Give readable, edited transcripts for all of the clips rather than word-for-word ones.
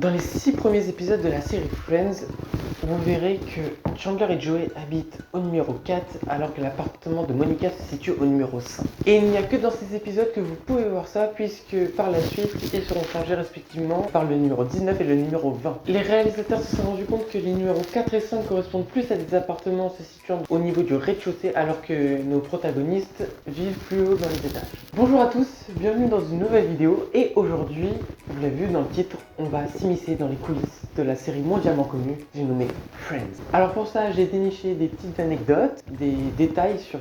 Dans les 6 premiers épisodes de la série Friends, vous verrez que Chandler et Joey habitent au numéro 4 alors que l'appartement de Monica se situe au numéro 5. Et il n'y a que dans ces épisodes que vous pouvez voir ça puisque par la suite ils seront changés respectivement par le numéro 19 et le numéro 20. Les réalisateurs se sont rendus compte que les numéros 4 et 5 correspondent plus à des appartements se situant au niveau du rez-de-chaussée alors que nos protagonistes vivent plus haut dans les étages. Bonjour à tous, bienvenue dans une nouvelle vidéo et aujourd'hui, vous l'avez vu dans le titre, on va s'immiscer dans les coulisses de la série mondialement connue, j'ai nommé Friends. Alors pour ça, j'ai déniché des petites anecdotes, des détails sur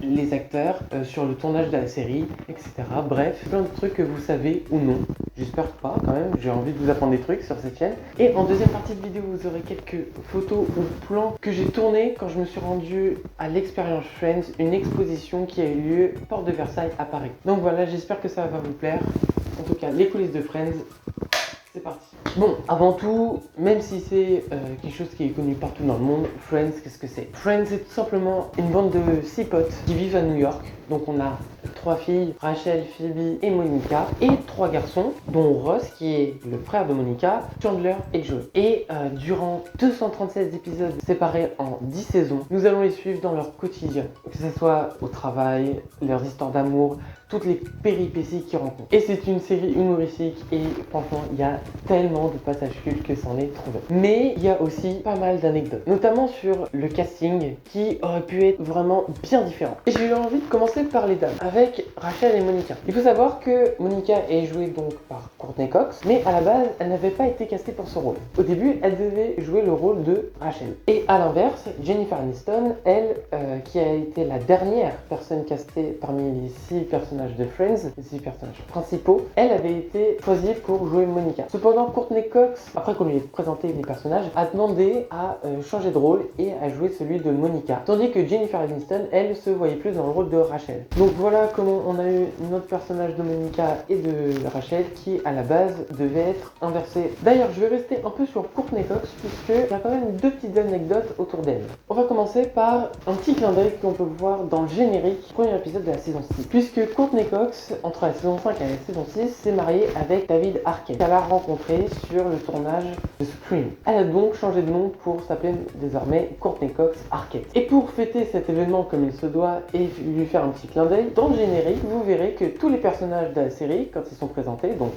les acteurs, sur le tournage de la série, etc. Bref, plein de trucs que vous savez ou non. J'espère pas quand même, j'ai envie de vous apprendre des trucs sur cette chaîne. Et en deuxième partie de vidéo, vous aurez quelques photos ou plans que j'ai tournés quand je me suis rendu à l'expérience Friends, une exposition qui a eu lieu porte de Versailles à Paris. Donc voilà, j'espère que ça va vous plaire. En tout cas, les coulisses de Friends, c'est parti. Bon, avant tout, même si c'est quelque chose qui est connu partout dans le monde, Friends, qu'est-ce que c'est? Friends, c'est tout simplement une bande de 6 potes qui vivent à New York. Donc on a 3 filles, Rachel, Phoebe et Monica, et 3 garçons, dont Ross, qui est le frère de Monica, Chandler et Joey. Et durant 236 épisodes séparés en 10 saisons, nous allons les suivre dans leur quotidien, que ce soit au travail, leurs histoires d'amour, toutes les péripéties qu'ils rencontrent. Et c'est une série humoristique et franchement, il y a tellement de passages cultes que c'en est trouvé. Mais il y a aussi pas mal d'anecdotes, notamment sur le casting qui aurait pu être vraiment bien différent. Et j'ai eu envie de commencer par les dames, avec Rachel et Monica. Il faut savoir que Monica est jouée donc par Courtney Cox, mais à la base, elle n'avait pas été castée pour ce rôle. Au début, elle devait jouer le rôle de Rachel. Et à l'inverse, Jennifer Aniston, elle, qui a été la dernière personne castée parmi les 6 personnages de Friends, les 6 personnages principaux, elle avait été choisie pour jouer Monica. Cependant, Courtney Cox, après qu'on lui ait présenté les personnages, a demandé à changer de rôle et à jouer celui de Monica. Tandis que Jennifer Aniston, elle, se voyait plus dans le rôle de Rachel. Donc voilà comment on a eu notre personnage de Monica et de Rachel qui, à la base, devait être inversé. D'ailleurs, je vais rester un peu sur Courtney Cox puisqu'il y a quand même 2 petites anecdotes autour d'elle. On va commencer par un petit clin d'œil qu'on peut voir dans le générique, premier épisode de la saison 6. Puisque Courtney Cox, entre la saison 5 et la saison 6, s'est mariée avec David Arquette, qu'elle a rencontré sur le tournage de Scream. Elle a donc changé de nom pour s'appeler désormais Courtney Cox Arquette. Et pour fêter cet événement comme il se doit et lui faire un petit clin d'œil, dans le générique, vous verrez que tous les personnages de la série, quand ils sont présentés, donc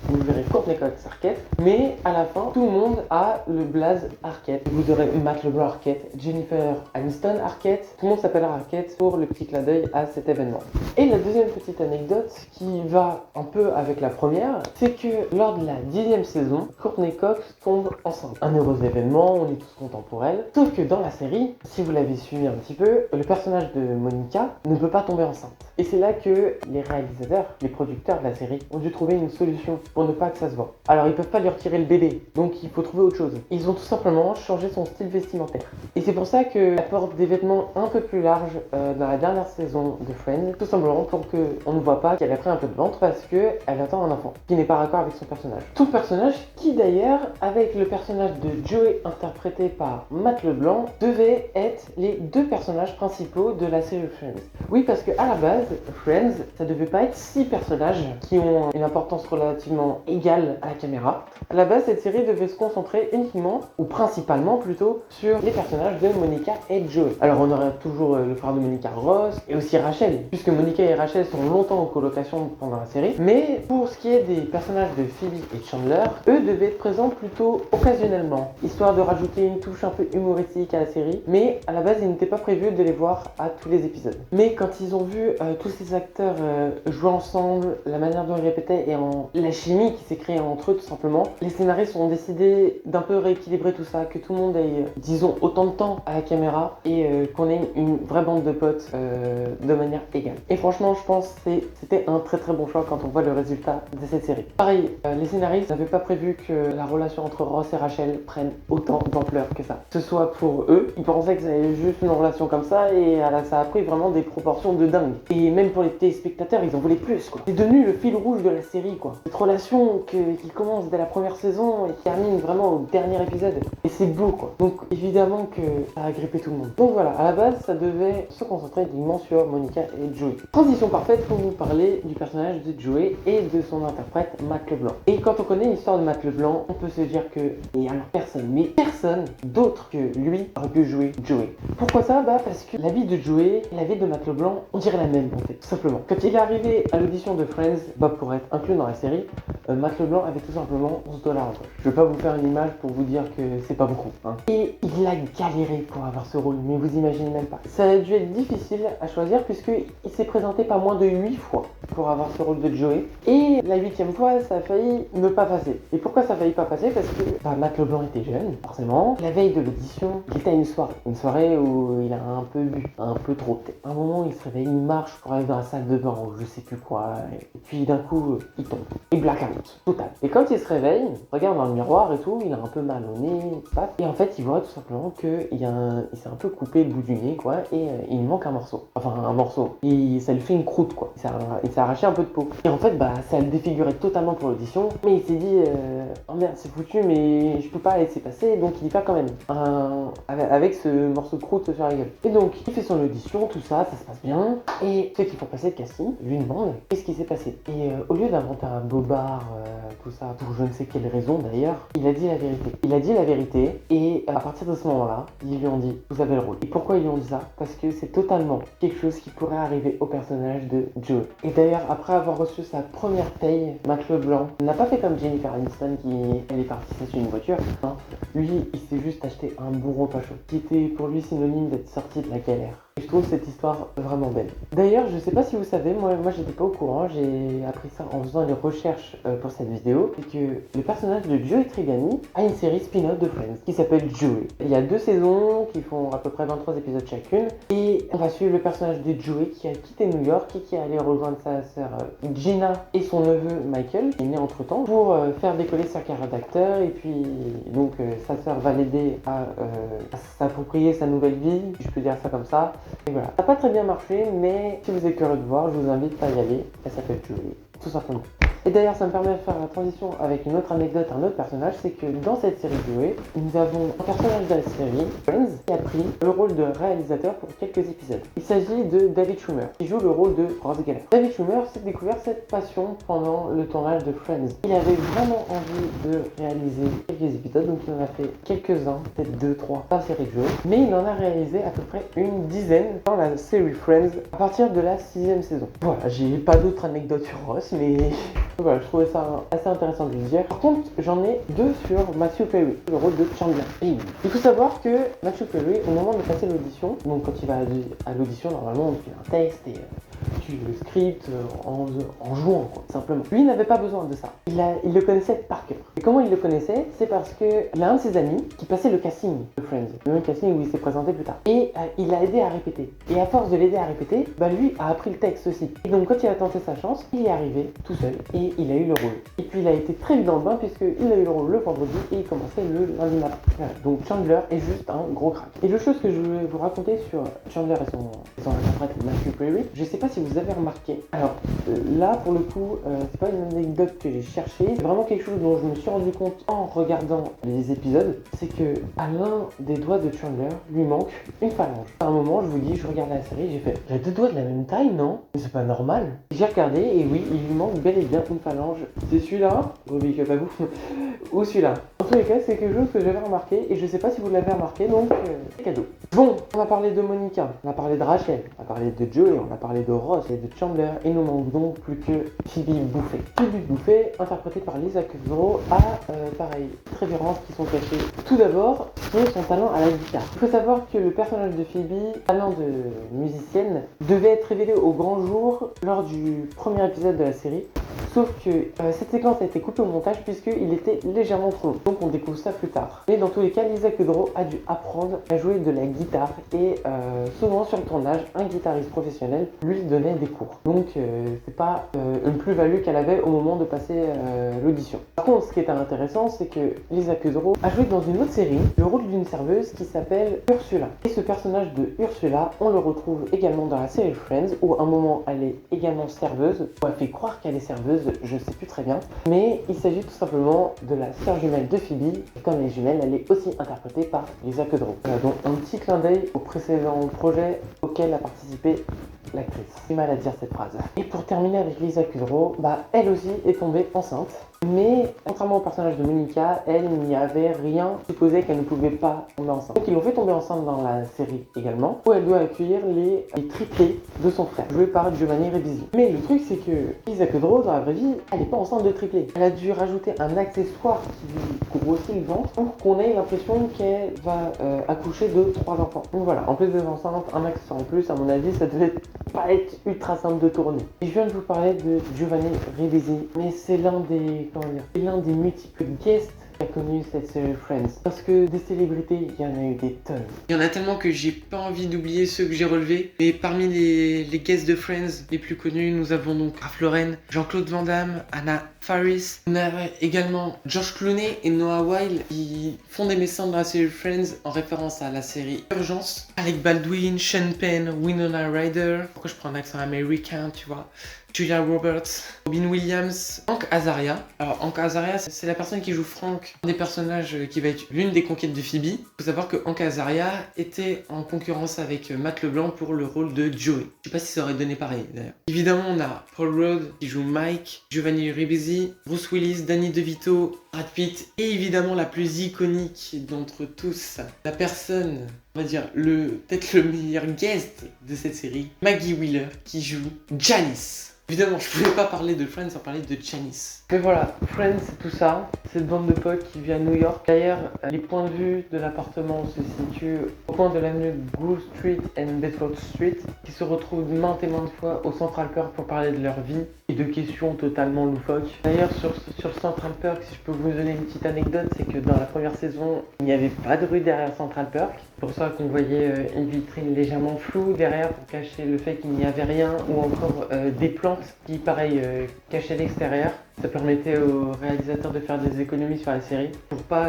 vous verrez Courtney Cox Arquette, mais à la fin, tout le monde a le blaze Arquette. Vous aurez Matt LeBlanc Arquette, Jennifer Aniston Arquette, tout le monde s'appellera Arquette pour le petit clin d'œil à cet événement. Et la deuxième petite anecdote qui va un peu avec la première, c'est que lors de la 10e saison, Courtney Cox tombe enceinte. Un heureux événement, on est tous contents pour elle. Sauf que dans la série, si vous l'avez suivi un petit peu, le personnage de Monica ne peut pas tomber enceinte. Et c'est là que les réalisateurs, les producteurs de la série ont dû trouver une solution pour ne pas que ça se voit. Alors ils peuvent pas lui retirer le bébé, donc il faut trouver autre chose. Ils ont tout simplement changé son style vestimentaire. Et c'est pour ça qu'elle porte des vêtements un peu plus larges dans la dernière saison de Friends, tout simplement pour qu'on ne voit pas qu'elle a pris un peu de ventre parce qu'elle attend un enfant qui n'est pas raccord avec son personnage. Son personnage qui d'ailleurs, avec le personnage de Joey interprété par Matt LeBlanc, devait être les 2 personnages principaux de la série Friends. Oui, parce que à la base, Friends, ça devait pas être 6 personnages qui ont une importance relativement égale à la caméra. À la base, cette série devait se concentrer uniquement, ou principalement plutôt, sur les personnages de Monica et Joey. Alors on aurait toujours le frère de Monica, Ross, et aussi Rachel, puisque Monica et Rachel sont longtemps en colocation pendant la série. Mais pour ce qui est des personnages de Phoebe et Chandler, eux devaient être présents plutôt occasionnellement, histoire de rajouter une touche un peu humoristique à la série. Mais à la base, il n'était pas prévu de les voir à tous les épisodes. Mais quand ils ont vu tous ces acteurs jouer ensemble, la manière dont ils répétaient et la chimie qui s'est créée entre eux tout simplement, les scénaristes ont décidé d'un peu rééquilibrer tout ça, que tout le monde ait, disons, autant de temps à la caméra et qu'on ait une vraie bande de potes de manière égale. Et franchement, je pense que c'était un très bon choix quand on voit le résultat de cette série. Pareil, les scénaristes n'avaient pas prévu que la relation entre Ross et Rachel prenne autant d'ampleur que ça. Que ce soit pour eux, ils pensaient que c'était juste une relation comme ça et ça a pris vraiment des proportions de dingue. Et même pour les téléspectateurs, ils en voulaient plus quoi. C'est devenu le fil rouge de la série quoi. Cette relation passion qui commence dès la première saison et qui termine vraiment au dernier épisode. Et c'est beau quoi. Donc évidemment que ça a grippé tout le monde. Donc voilà, à la base ça devait se concentrer uniquement sur Monica et Joey. Transition parfaite pour vous parler du personnage de Joey et de son interprète Matt LeBlanc. Et quand on connaît l'histoire de Matt LeBlanc, on peut se dire que et alors personne d'autre que lui aurait pu jouer Joey. Pourquoi ça? Parce que la vie de Joey et la vie de Matt LeBlanc, on dirait la même en fait, tout simplement. Quand il est arrivé à l'audition de Friends, pour être inclus dans la série, Matt LeBlanc avait tout simplement 11 dollars en poche. Je vais pas vous faire une image pour vous dire que c'est pas beaucoup. Et il a galéré pour avoir ce rôle, mais vous imaginez même pas. Ça a dû être difficile à choisir puisqu'il s'est présenté pas moins de 8 fois pour avoir ce rôle de Joey. Et la 8e fois, ça a failli ne pas passer. Et pourquoi ça a failli pas passer? Parce que Matt LeBlanc était jeune, forcément. La veille de l'audition, il était à une soirée où il a un peu bu, un peu trop. À un moment, il se réveille, il marche pour aller dans la salle de bain ou je sais plus quoi. Et puis d'un coup, il tombe. Et blackout, total. Et quand il se réveille, il regarde dans le miroir et tout, il a un peu mal au nez, et en fait, il voit tout simplement qu'il s'est un peu coupé le bout du nez, quoi, et il lui manque un morceau. Enfin, un morceau. Et ça lui fait une croûte, quoi. Il s'est arraché un peu de peau. Et en fait, ça le défigurait totalement pour l'audition, mais il s'est dit, oh merde, c'est foutu, mais je peux pas laisser passer, donc il y va quand même. Avec ce morceau de croûte sur la gueule. Et donc, il fait son audition, tout ça, ça se passe bien, et ceux qui font passer le casting lui demandent qu'est-ce qui s'est passé. Et au lieu d'inventer un bobard, tout ça, pour je ne sais quelle raison d'ailleurs, il a dit la vérité. Il a dit la vérité, et à partir de ce moment-là, ils lui ont dit, vous avez le rôle. Et pourquoi ils lui ont dit ça? Parce que c'est totalement quelque chose qui pourrait arriver au personnage de Joey. Et d'ailleurs, après avoir reçu sa première paye, Matt LeBlanc n'a pas fait comme Jennifer Aniston elle est partie sur une voiture. Non, lui, il s'est juste acheté un bon repas chaud, qui était pour lui synonyme d'être sorti de la galère. Et je trouve cette histoire vraiment belle. D'ailleurs, je sais pas si vous savez, moi j'étais pas au courant, j'ai appris ça en faisant les recherches pour cette vidéo, c'est que le personnage de Joey Tribbiani a une série spin-off de Friends qui s'appelle Joey. Il y a 2 saisons qui font à peu près 23 épisodes chacune, et on va suivre le personnage de Joey qui a quitté New York et qui est allé rejoindre sa sœur Gina et son neveu Michael, qui est né entre temps, pour faire décoller sa carrière d'acteur, et puis donc sa sœur va l'aider à s'approprier sa nouvelle vie, si je peux dire ça comme ça. Et voilà, ça n'a pas très bien marché, mais si vous êtes curieux de voir, je vous invite à y aller. Elle s'appelle Joey, tout simplement. Et d'ailleurs, ça me permet de faire la transition avec une autre anecdote, un autre personnage, c'est que dans cette série Joey, nous avons un personnage de la série, Friends, qui a pris le rôle de réalisateur pour quelques épisodes. Il s'agit de David Schwimmer, qui joue le rôle de Ross Geller. David Schwimmer s'est découvert cette passion pendant le tournage de Friends. Il avait vraiment envie de réaliser quelques épisodes, donc il en a fait quelques-uns, peut-être 2, 3, dans la série Joey, mais il en a réalisé à peu près une dizaine dans la série Friends à partir de la 6e saison. Voilà, j'ai pas d'autres anecdotes sur Ross, mais voilà, je trouvais ça assez intéressant de le dire. Par contre, j'en ai 2 sur Matthew Perry, le rôle de Chandler. Et il faut savoir que Matthew Perry, au moment de passer l'audition, donc quand il va à l'audition, normalement on fait un texte et tu le script en jouant, quoi, simplement. Lui, il n'avait pas besoin de ça. Il le connaissait par cœur. Et comment il le connaissait? C'est parce qu'il a un de ses amis qui passait le casting de Friends, le même casting où il s'est présenté plus tard. Et il l'a aidé à répéter. Et à force de l'aider à répéter, lui a appris le texte aussi. Et donc quand il a tenté sa chance, il est arrivé tout seul et il a eu le rôle. Et puis il a été très vite dans le bain puisqu'il a eu le rôle le vendredi et il commençait le lundi matin. Voilà. Donc Chandler est juste un gros crack. Et l'autre chose que je voulais vous raconter sur Chandler et son interprète Matthew Perry, je sais pas si vous avez remarqué. Alors là pour le coup, c'est pas une anecdote que j'ai cherchée, c'est vraiment quelque chose dont je me suis rendu compte en regardant les épisodes, c'est que à l'un des doigts de Chandler lui manque une phalange. À un moment, je vous dis, je regardais la série, j'ai fait, j'ai 2 doigts de la même taille, non? Mais c'est pas normal. J'ai regardé et oui, il lui manque bel et bien une phalange. C'est celui-là, gros big up à vous, ou celui-là. En tous les cas, c'est quelque chose que j'avais remarqué et je sais pas si vous l'avez remarqué, donc c'est cadeau. Bon, on a parlé de Monica, on a parlé de Rachel, on a parlé de Joey, on a parlé de Ross et de Chandler, et nous manque donc plus que Phoebe Buffay. Phoebe Buffay, interprétée par Lisa Kudrow, a pareil, très différences qui sont cachées. Tout d'abord, qui est son talent à la guitare. Il faut savoir que le personnage de Phoebe, talent de musicienne, devait être révélé au grand jour lors du premier épisode de la série. Sauf que cette séquence a été coupée au montage puisqu'il était légèrement trop long. Donc on découvre ça plus tard. Mais dans tous les cas, Lisa Kudrow a dû apprendre à jouer de la guitare. Et souvent sur le tournage, un guitariste professionnel lui donnait des cours. Donc c'est pas une plus-value qu'elle avait au moment de passer l'audition. Par contre, ce qui était intéressant, c'est que Lisa Kudrow a joué dans une autre série le rôle rôle d'une serveuse qui s'appelle Ursula. Et ce personnage de Ursula, on le retrouve également dans la série Friends, où à un moment elle est également serveuse, ou elle fait croire qu'elle est serveuse, je sais plus très bien. Mais il s'agit tout simplement de la sœur jumelle de Phoebe. Comme les jumelles, elle est aussi interprétée par Lisa Kudrow. Voilà donc un petit clin d'œil au précédent projet auquel a participé l'actrice. C'est mal à dire cette phrase. Et pour terminer avec Lisa Kudrow, elle aussi est tombée enceinte. Mais contrairement au personnage de Monica, elle n'y avait rien qui supposait qu'elle ne pouvait pas tomber enceinte. Donc ils l'ont fait tomber enceinte dans la série également, où elle doit accueillir les triplés de son frère, joué par Giovanni Ribisi. Mais le truc c'est que Lisa Kudrow, dans la vraie vie, elle n'est pas enceinte de triplés. Elle a dû rajouter un accessoire qui lui grossit le ventre pour qu'on ait l'impression qu'elle va accoucher de 3 enfants. Donc voilà, en plus d'être enceinte, un accessoire en plus, à mon avis, ça devait pas être ultra simple de tourner. Et je viens de vous parler de Giovanni Ribisi, mais c'est l'un des multiples guests qui a connu cette série Friends. Parce que des célébrités, il y en a eu des tonnes. Il y en a tellement que j'ai pas envie d'oublier ceux que j'ai relevés. Mais parmi les guests de Friends les plus connus, nous avons donc Ralph Lauren, Jean-Claude Van Damme, Anna Faris. On a également George Clooney et Noah Wyle qui font des médecins dans la série Friends en référence à la série Urgence. Alec Baldwin, Sean Penn, Winona Ryder. Pourquoi je prends un accent américain, tu vois? Julia Roberts, Robin Williams, Hank Azaria. Alors Hank Azaria, c'est la personne qui joue Frank, un des personnages qui va être l'une des conquêtes de Phoebe. Il faut savoir que Hank Azaria était en concurrence avec Matt LeBlanc pour le rôle de Joey. Je sais pas si ça aurait donné pareil d'ailleurs. Évidemment, on a Paul Rudd qui joue Mike, Giovanni Ribisi, Bruce Willis, Danny DeVito, Brad Pitt et évidemment la plus iconique d'entre tous, la personne, on va dire peut-être le meilleur guest de cette série, Maggie Wheeler qui joue Janice. Évidemment, je pouvais pas parler de Friends sans parler de Janice. Mais voilà, Friends, c'est tout ça. Cette bande de potes qui vit à New York. D'ailleurs, les points de vue de l'appartement se situent au coin de l'avenue Groove Street et Bedford Street, qui se retrouvent maintes et maintes fois au Central Perk pour parler de leur vie et de questions totalement loufoques. D'ailleurs, sur Central Perk, si je peux vous donner une petite anecdote, c'est que dans la première saison, il n'y avait pas de rue derrière Central Perk. C'est pour ça qu'on voyait une vitrine légèrement floue derrière pour cacher le fait qu'il n'y avait rien, ou encore des plantes qui, pareil, cachaient l'extérieur. Ça permettait aux réalisateurs de faire des économies sur la série pour pas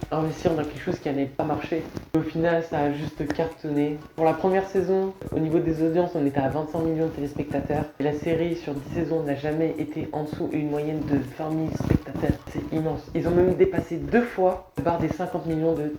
investir dans quelque chose qui n'allait pas marcher. Au final, ça a juste cartonné. Pour la première saison, au niveau des audiences, on était à 25 millions de téléspectateurs. Et la série, sur 10 saisons, n'a jamais été en dessous une moyenne de 20 000 spectateurs. C'est immense. Ils ont même dépassé 2 fois la barre des 50 millions de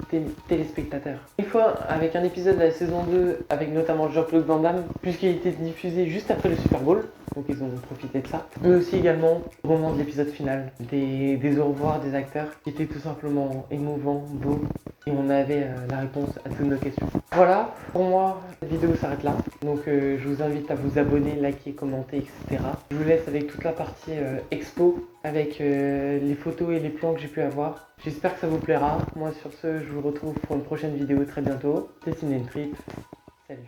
téléspectateurs. Une fois, avec un épisode de la saison 2, avec notamment Jean-Claude Van Damme, puisqu'il était diffusé juste après le Super Bowl, donc ils ont profité de ça. Mais aussi également au moment de l'épisode final, des au revoir des acteurs qui étaient tout simplement émouvants, beaux, et on avait la réponse à toutes nos questions. Voilà, pour moi, la vidéo s'arrête là. Donc je vous invite à vous abonner, liker, commenter, etc. Je vous laisse avec toute la partie expo, avec les photos et les plans que j'ai pu avoir. J'espère que ça vous plaira. Moi sur ce, je vous retrouve pour une prochaine vidéo très bientôt. Dessiner une trip. Salut.